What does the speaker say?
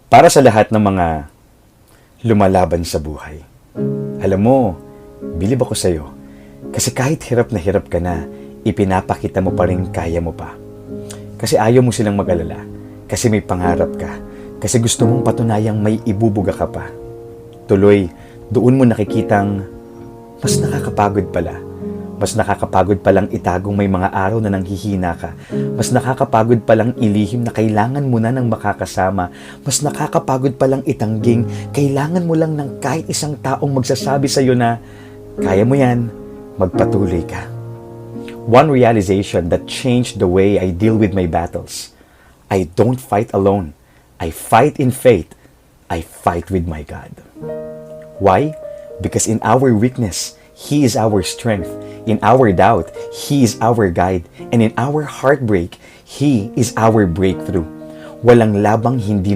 Para sa lahat ng mga lumalaban sa buhay. Alam mo, bilib ako sa'yo. Kasi kahit hirap na hirap ka na, ipinapakita mo pa rin kaya mo pa. Kasi ayaw mo silang mag-alala. Kasi may pangarap ka. Kasi gusto mong patunayang may ibubuga ka pa. Tuloy, doon mo nakikitang mas nakakapagod pala. Mas nakakapagod palang itagong may mga araw na nanghihina ka. Mas nakakapagod palang ilihim na kailangan mo na ng makakasama. Mas nakakapagod palang itangging kailangan mo lang ng kahit isang taong magsasabi sa'yo na kaya mo yan, magpatuloy ka. One realization that changed the way I deal with my battles. I don't fight alone. I fight in faith. I fight with my God. Why? Because in our weakness, He is our strength. In our doubt, He is our guide. And in our heartbreak, He is our breakthrough. Walang labang hindi na